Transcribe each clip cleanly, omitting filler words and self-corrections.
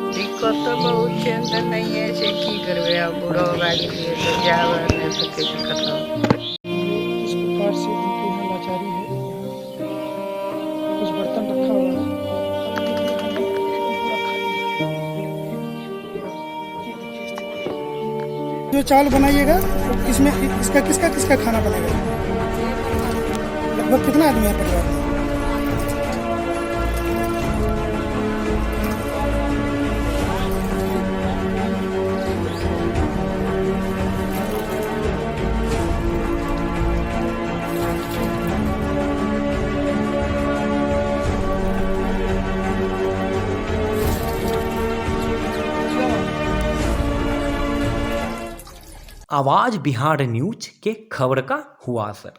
दिक्कत तो बहुत है, अंदर नहीं है से की करबे। अब बूढ़ो होगा के लिए तो जाव नहीं तो कैसे खत्म। इस प्रकार से इनके यहाँ लाचारी है। यहाँ कुछ बर्तन रखा हुआ है और आप देख रहे होंगे पूरा खाली है। ये देखिए स्थिति। जो चावल बनाइएगा तो किसमें इसका किसका किसका खाना बनेगा? लगभग कितना आदमी है परिवार में? आवाज बिहार न्यूज के खबर का हुआ असर।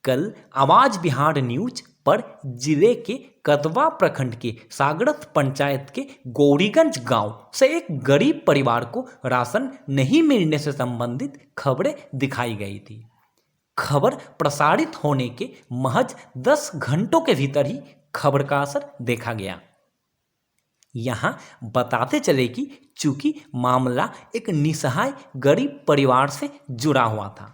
कल आवाज बिहार न्यूज पर जिले के कदवा प्रखंड के सागरथ पंचायत के गौरीगंज गांव से एक गरीब परिवार को राशन नहीं मिलने से संबंधित खबरें दिखाई गई थी। खबर प्रसारित होने के महज 10 घंटों के भीतर ही खबर का असर देखा गया। यहाँ बताते चले कि चूंकि मामला एक निसहाय गरीब परिवार से जुड़ा हुआ था,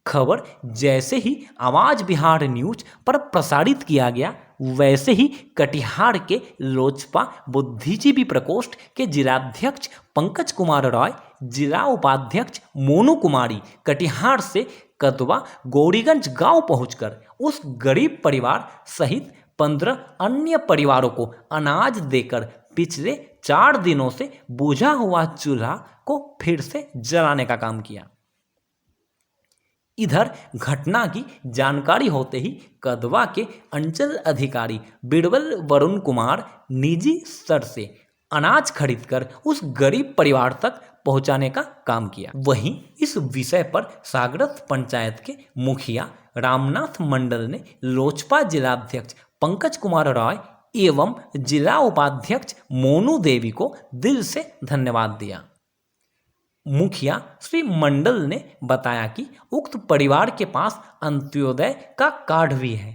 खबर जैसे ही आवाज बिहार न्यूज पर प्रसारित किया गया, वैसे ही कटिहार के लोजपा बुद्धिजीवी प्रकोष्ठ के जिलाध्यक्ष पंकज कुमार रॉय, जिला उपाध्यक्ष मोनू कुमारी कटिहार से कदवा गौरीगंज गांव पहुंचकर उस गरीब परिवार सहित 15 अन्य परिवारों को अनाज देकर पिछले 4 दिनों से बुझा हुआ चूल्हा को फिर से जलाने का काम किया। इधर घटना की जानकारी होते ही कदवा के अंचल अधिकारी बिरबल वरुण कुमार निजी स्तर से अनाज खरीदकर उस गरीब परिवार तक पहुंचाने का काम किया। वहीं इस विषय पर सागरथ पंचायत के मुखिया रामनाथ मंडल ने लोजपा जिलाध्यक्ष पंकज कुमार रॉय एवं जिला उपाध्यक्ष मोनू देवी को दिल से धन्यवाद दिया। मुखिया श्री मंडल ने बताया कि उक्त परिवार के पास अंत्योदय का कार्ड भी है,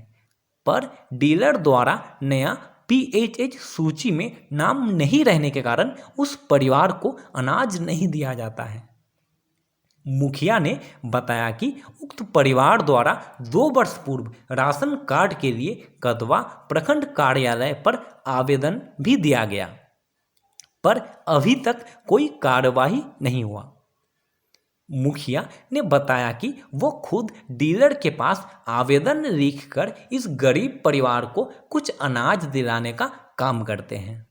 पर डीलर द्वारा नया पीएचएच सूची में नाम नहीं रहने के कारण उस परिवार को अनाज नहीं दिया जाता है। मुखिया ने बताया कि उक्त परिवार द्वारा 2 वर्ष पूर्व राशन कार्ड के लिए कदवा प्रखंड कार्यालय पर आवेदन भी दिया गया, पर अभी तक कोई कार्यवाही नहीं हुआ। मुखिया ने बताया कि वो खुद डीलर के पास आवेदन लिखकर इस गरीब परिवार को कुछ अनाज दिलाने का काम करते हैं,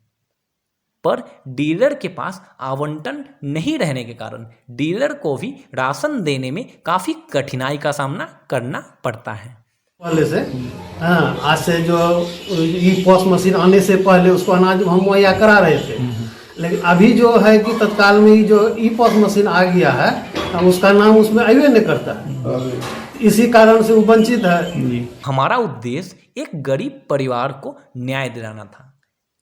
पर डीलर के पास आवंटन नहीं रहने के कारण डीलर को भी राशन देने में काफ़ी कठिनाई का सामना करना पड़ता है। पहले से हाँ, आज से जो ई पॉस मशीन आने से पहले उसको अनाज हम मुहैया करा रहे थे, लेकिन अभी जो है कि तत्काल में जो ई पॉस मशीन आ गया है, उसका नाम उसमें आइए नहीं करता, इसी कारण से वो वंचित है। हमारा उद्देश्य एक गरीब परिवार को न्याय दिलाना था,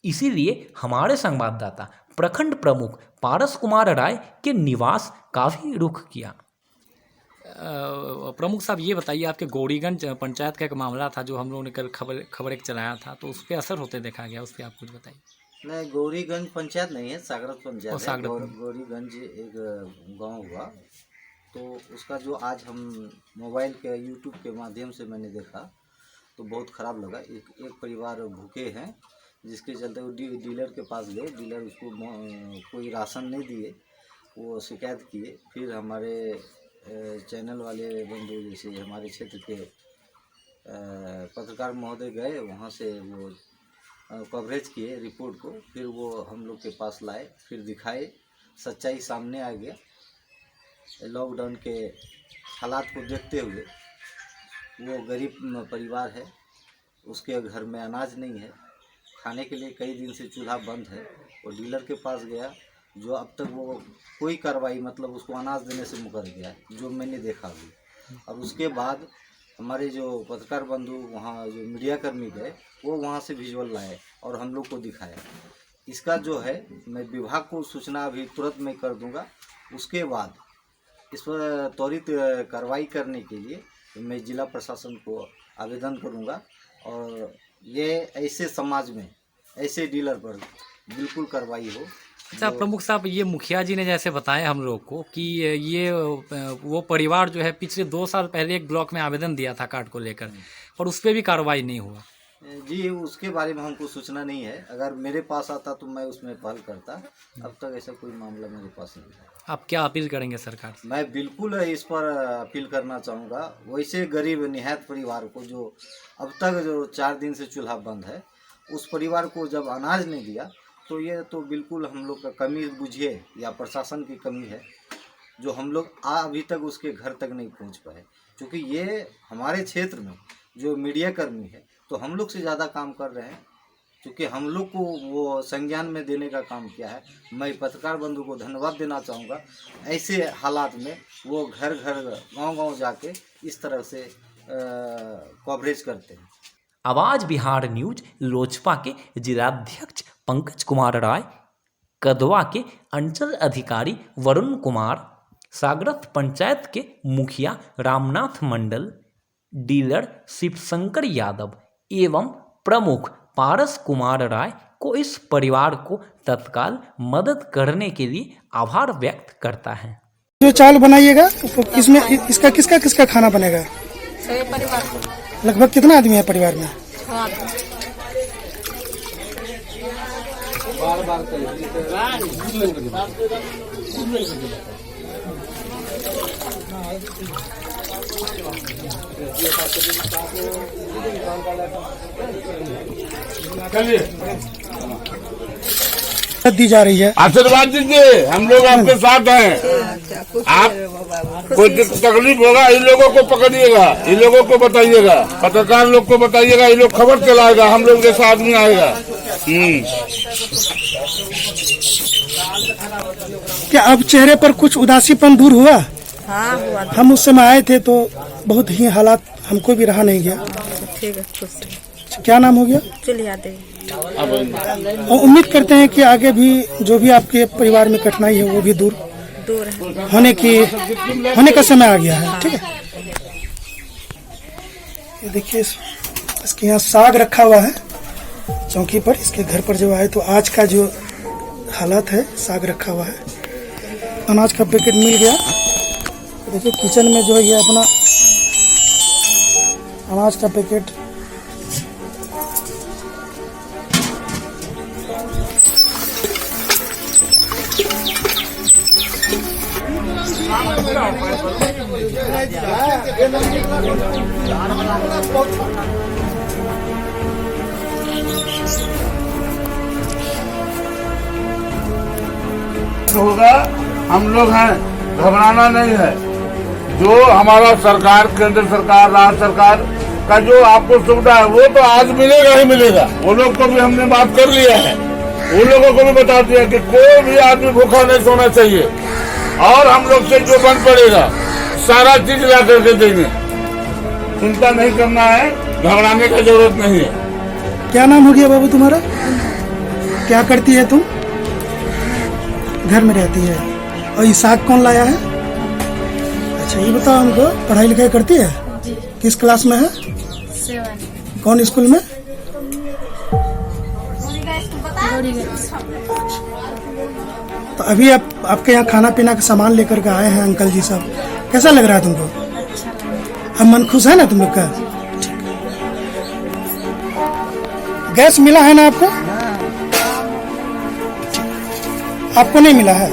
इसीलिए हमारे संवाददाता प्रखंड प्रमुख पारस कुमार राय के निवास का भी रुख किया। प्रमुख साहब, ये बताइए, आपके गौरीगंज पंचायत का एक मामला था जो हम लोगों ने कल खबर एक चलाया था, तो उस पर असर होते देखा गया, उस पर आप कुछ बताइए। नहीं, गौरीगंज पंचायत नहीं है, सागरथ पंचायत है। गौरीगंज एक गांव हुआ, तो उसका जो आज हम मोबाइल के यूट्यूब के माध्यम से मैंने देखा तो बहुत ख़राब लगा। एक परिवार भूखे हैं, जिसके चलते वो डीलर के पास गए, डीलर उसको कोई राशन नहीं दिए, वो शिकायत किए। फिर हमारे चैनल वाले बंधु, जैसे हमारे क्षेत्र के पत्रकार महोदय गए, वहाँ से वो कवरेज किए रिपोर्ट को, फिर वो हम लोग के पास लाए, फिर दिखाए, सच्चाई सामने आ गया। लॉकडाउन के हालात को देखते हुए वो गरीब परिवार है, उसके घर में अनाज नहीं है, खाने के लिए कई दिन से चूल्हा बंद है। वो डीलर के पास गया, जो अब तक वो कोई कार्रवाई, मतलब उसको अनाज देने से मुकर गया है, जो मैंने देखा भी। और उसके बाद हमारे जो पत्रकार बंधु, वहाँ जो मीडिया कर्मी गए, वो वहाँ से विजुअल लाए और हम लोग को दिखाया। इसका जो है, मैं विभाग को सूचना अभी तुरंत मैं कर दूंगा। उसके बाद इस पर त्वरित कार्रवाई करने के लिए मैं जिला प्रशासन को आवेदन करूंगा, और ये ऐसे समाज में ऐसे डीलर पर बिल्कुल कार्रवाई हो। अच्छा प्रमुख साहब, ये मुखिया जी ने जैसे बताया हम लोग को कि ये वो परिवार जो है पिछले 2 साल पहले एक ब्लॉक में आवेदन दिया था कार्ड को लेकर, और उस पर भी कार्रवाई नहीं हुआ। जी उसके बारे में हमको सूचना नहीं है, अगर मेरे पास आता तो मैं उसमें पहल करता। अब तक ऐसा कोई मामला मेरे पास नहीं है। आप क्या अपील करेंगे सरकार से? मैं बिल्कुल इस पर अपील करना चाहूँगा। वैसे गरीब निहत परिवार को जो अब तक जो 4 दिन से चूल्हा बंद है, उस परिवार को जब अनाज नहीं दिया तो ये तो बिल्कुल हम लोग का कमी बुझिए या प्रशासन की कमी है, जो हम लोग अभी तक उसके घर तक नहीं पहुंच पाए। क्योंकि ये हमारे क्षेत्र में जो मीडिया कर्मी है तो हम लोग से ज़्यादा काम कर रहे हैं, क्योंकि हम लोग को वो संज्ञान में देने का काम किया है। मैं पत्रकार बंधु को धन्यवाद देना चाहूँगा। ऐसे हालात में वो घर घर गांव-गांव जाके इस तरह से कवरेज करते हैं। आवाज बिहार न्यूज लोजपा के जिलाध्यक्ष पंकज कुमार राय, कदवा के अंचल अधिकारी वरुण कुमार, सागरथ पंचायत के मुखिया रामनाथ मंडल, डीलर शिवशंकर यादव एवं प्रमुख पारस कुमार राय को इस परिवार को तत्काल मदद करने के लिए आभार व्यक्त करता है। जो चावल बनाइएगा इसमें इसका किसका किसका खाना बनेगा? परिवार को लगभग कितना आदमी है परिवार में? दी जा रही है, आशीर्वाद दीजिए, हम लोग आपके साथ हैं। आप कोई तकलीफ होगा इन लोगों को पकड़िएगा, इन लोगों को बताइएगा, पत्रकार लोग को बताइएगा, ये लोग खबर चलाएगा, हम लोग जैसा आदमी आएगा। क्या अब चेहरे पर कुछ उदासीपन दूर हुआ? हाँ हुआ। हम उस समय आए थे तो बहुत ही हालात हमको भी रहा नहीं गया। ठीक है, खुश। क्या नाम हो गया? चलिए आते हैं। और उम्मीद करते हैं कि आगे भी जो भी आपके परिवार में कठिनाई है वो भी दूर है। होने का समय आ गया है। ठीक है, ये देखिए इसके यहाँ साग रखा हुआ है चौकी पर। इसके घर पर जो आए तो आज का जो हालात है, साग रखा हुआ है, अनाज का पैकेट मिल गया। देखिए किचन में जो है ये अपना अनाज का पैकेट, होगा, हम लोग हैं, घबराना नहीं है। जो हमारा सरकार, केंद्र सरकार, राज्य सरकार का जो आपको सुविधा है वो तो आज मिलेगा ही मिलेगा। वो लोग को भी हमने बात कर लिया है, उन लोगों को भी बता दिया कि कोई भी आदमी भूखा नहीं सोना चाहिए, और हम लोग से जो बन पड़ेगा सारा चीज ला करके देंगे। चिंता नहीं करना है, घबराने का जरूरत नहीं है। क्या नाम हो गया बाबू तुम्हारा? क्या करती है तुम? घर में रहती है। और ये साग कौन लाया है? अच्छा ये बताओ हमको, पढ़ाई लिखाई करती है? किस क्लास में है? 7। कौन स्कूल में? तो अभी आपके यहाँ खाना पीना का सामान लेकर के आए हैं अंकल जी साहब, कैसा लग रहा है तुमको? अब मन खुश है ना तुम लोग का? गैस मिला है ना आपको? आपको नहीं मिला है?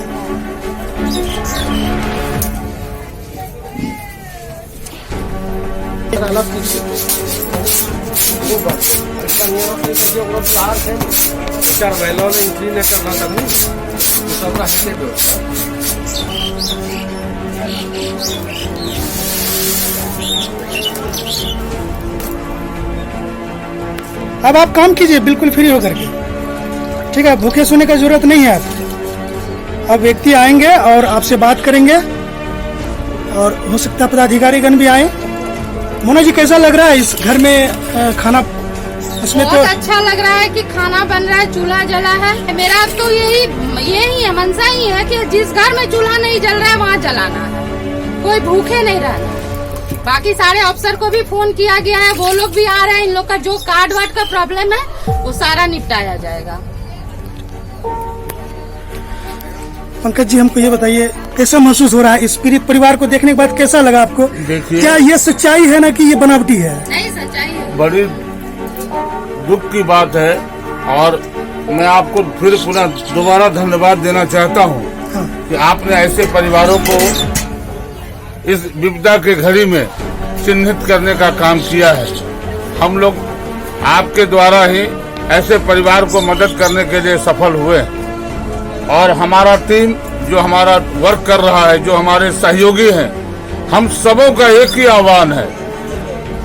अब आप काम कीजिए बिल्कुल फ्री होकर के, ठीक है? भूखे सोने का जरूरत नहीं है आप। अब व्यक्ति आएंगे और आपसे बात करेंगे, और हो सकता है पदाधिकारीगण भी आए। मोना जी कैसा लग रहा है इस घर में खाना? इसमें बहुत अच्छा लग रहा है कि खाना बन रहा है, चूल्हा जला है। मेरा तो यही है, मनसा ही है कि जिस घर में चूल्हा नहीं जल रहा है वहाँ जलाना है, कोई भूखे नहीं रहना। बाकी सारे अफसर को भी फोन किया गया है, वो लोग भी आ रहे हैं। इन लोग का जो कार्ड वार्ड का प्रॉब्लम है वो सारा निपटाया जाएगा। पंकज जी, हमको ये बताइए कैसा महसूस हो रहा है इस पीड़ित परिवार को देखने के बाद? कैसा लगा आपको? देखिए, क्या ये सच्चाई है ना कि ये बनावटी है? नहीं, सच्चाई है। बड़ी दुख की बात है और मैं आपको फिर पुनः दोबारा धन्यवाद देना चाहता हूँ कि आपने ऐसे परिवारों को इस विपदा के घड़ी में चिन्हित करने का काम किया है। हम लोग आपके द्वारा ही ऐसे परिवार को मदद करने के लिए सफल हुए और हमारा टीम जो हमारा वर्क कर रहा है, जो हमारे सहयोगी हैं, हम सबों का एक ही आह्वान है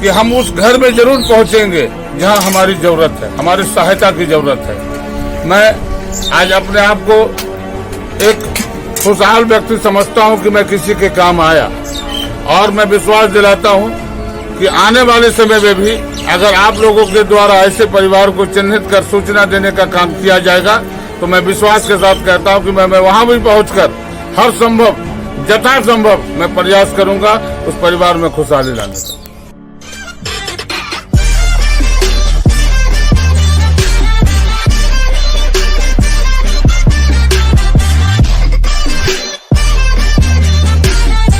कि हम उस घर में जरूर पहुंचेंगे जहां हमारी जरूरत है, हमारी सहायता की जरूरत है। मैं आज अपने आप को एक खुशहाल व्यक्ति समझता हूं कि मैं किसी के काम आया और मैं विश्वास दिलाता हूं कि आने वाले समय में भी अगर आप लोगों के द्वारा ऐसे परिवार को चिन्हित कर सूचना देने का काम किया जाएगा तो मैं विश्वास के साथ कहता हूं कि मैं वहां भी पहुंचकर हर संभव, यथासंभव मैं प्रयास करूंगा उस परिवार में खुशहाली लाने का।